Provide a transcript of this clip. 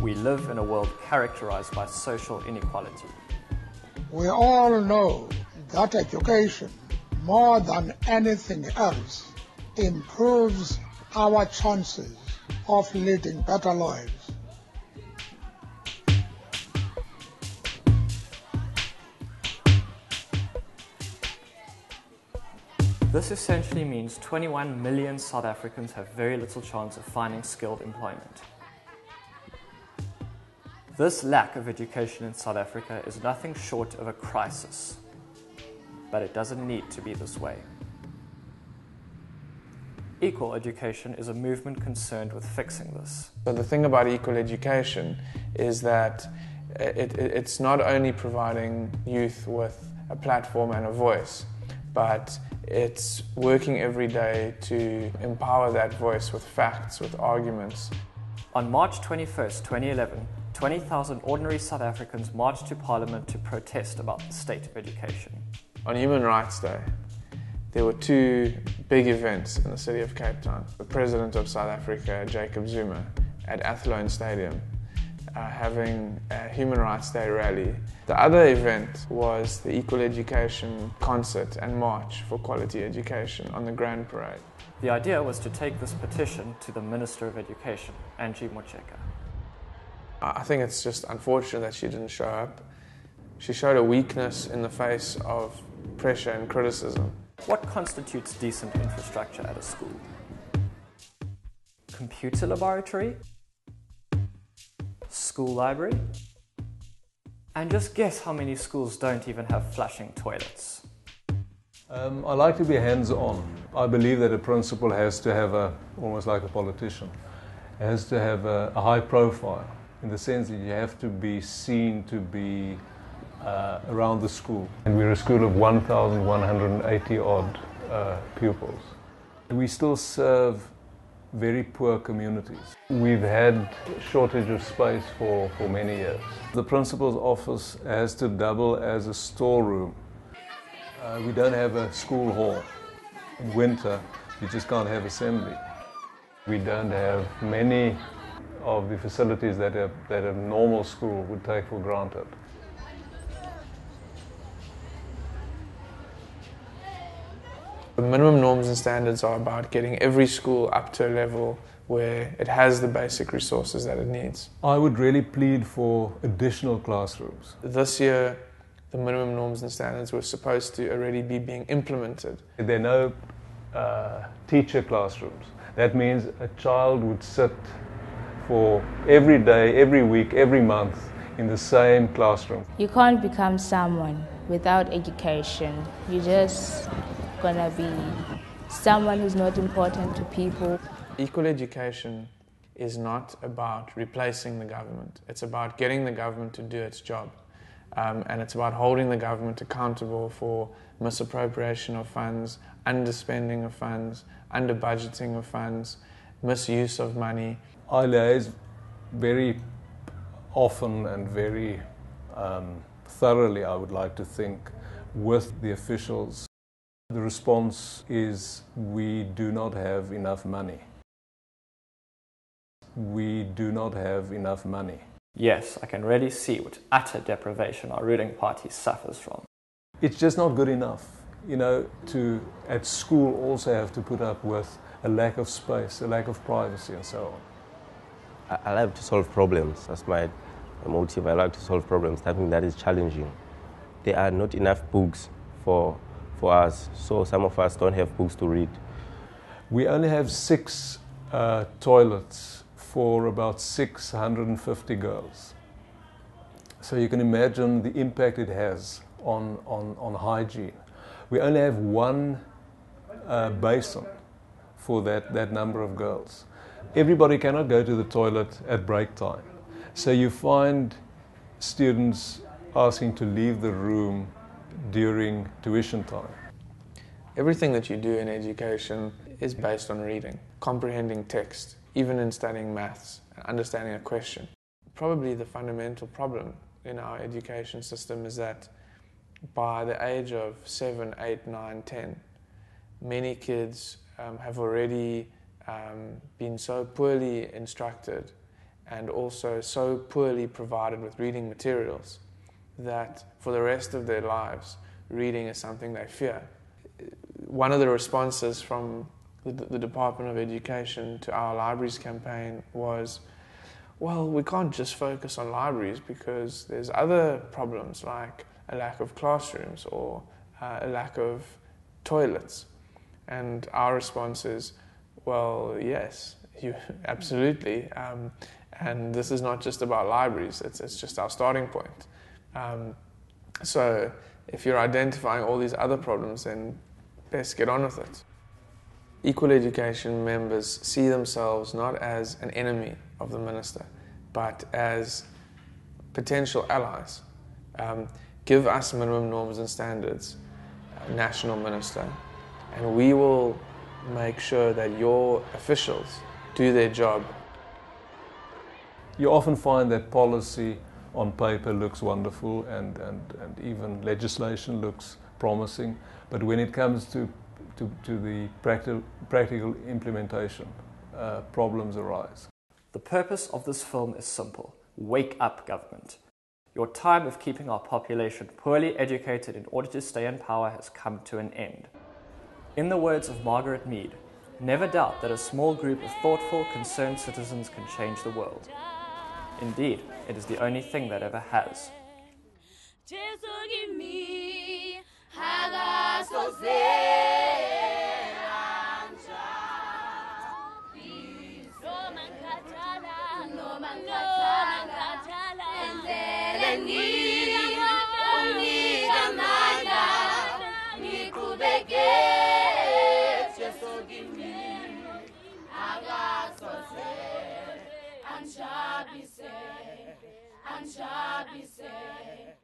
We live in a world characterized by social inequality. We all know that education, more than anything else, improves our chances of leading better lives. This essentially means 21 million South Africans have very little chance of finding skilled employment. This lack of education in South Africa is nothing short of a crisis, but it doesn't need to be this way. Equal education is a movement concerned with fixing this. So the thing about equal education is that it's not only providing youth with a platform and a voice, but it's working every day to empower that voice with facts, with arguments. On March 21st, 2011, 20,000 ordinary South Africans marched to Parliament to protest about the state of education. On Human Rights Day, there were two big events in the city of Cape Town. The President of South Africa, Jacob Zuma, at Athlone Stadium, having a Human Rights Day rally. The other event was the Equal Education concert and march for quality education on the Grand Parade. The idea was to take this petition to the Minister of Education, Angie Motshekga. I think it's just unfortunate that she didn't show up. She showed a weakness in the face of pressure and criticism. What constitutes decent infrastructure at a school? Computer laboratory? School library? And just guess how many schools don't even have flushing toilets. I like to be hands-on. I believe that a principal has to have almost like a politician, has to have a high profile, in the sense that you have to be seen to be around the school. And we're a school of 1,180 odd pupils. We still serve very poor communities. We've had shortage of space for many years. The principal's office has to double as a storeroom. We don't have a school hall. In winter, you just can't have assembly. We don't have many of the facilities that a normal school would take for granted. The minimum norms and standards are about getting every school up to a level where it has the basic resources that it needs. I would really plead for additional classrooms. This year, the minimum norms and standards were supposed to already be being implemented. There are no teacher classrooms. That means a child would sit for every day, every week, every month in the same classroom. You can't become someone without education. You're just gonna be someone who's not important to people. Equal education is not about replacing the government. It's about getting the government to do its job. And it's about holding the government accountable for misappropriation of funds, underspending of funds, under-budgeting of funds, misuse of money. I liaise very often and very thoroughly, I would like to think, with the officials. The response is, we do not have enough money. We do not have enough money. Yes, I can really see what utter deprivation our ruling party suffers from. It's just not good enough, you know, to at school also have to put up with a lack of space, a lack of privacy and so on. I like to solve problems. That's my motive. I like to solve problems, something that is challenging. There are not enough books for us, so some of us don't have books to read. We only have 6 toilets for about 650 girls. So you can imagine the impact it has on hygiene. We only have 1 basin for that number of girls. Everybody cannot go to the toilet at break time. So you find students asking to leave the room during tuition time. Everything that you do in education is based on reading, comprehending text, even in studying maths, understanding a question. Probably the fundamental problem in our education system is that by the age of 7, 8, 9, 10, many kids have already been so poorly instructed and also so poorly provided with reading materials that for the rest of their lives, reading is something they fear. One of the responses from the Department of Education to our libraries campaign was, well, we can't just focus on libraries because there's other problems like a lack of classrooms or a lack of toilets. And our response is, well, yes, absolutely. And this is not just about libraries, it's just our starting point. So if you're identifying all these other problems, then best get on with it. Equal education members see themselves not as an enemy of the minister, but as potential allies. Give us minimum norms and standards, national minister, and we will make sure that your officials do their job. You often find that policy on paper looks wonderful and even legislation looks promising, but when it comes to the practical implementation, problems arise. The purpose of this film is simple. Wake up, government. Your time of keeping our population poorly educated in order to stay in power has come to an end. In the words of Margaret Mead, never doubt that a small group of thoughtful, concerned citizens can change the world. Indeed, it is the only thing that ever has. Anjabise.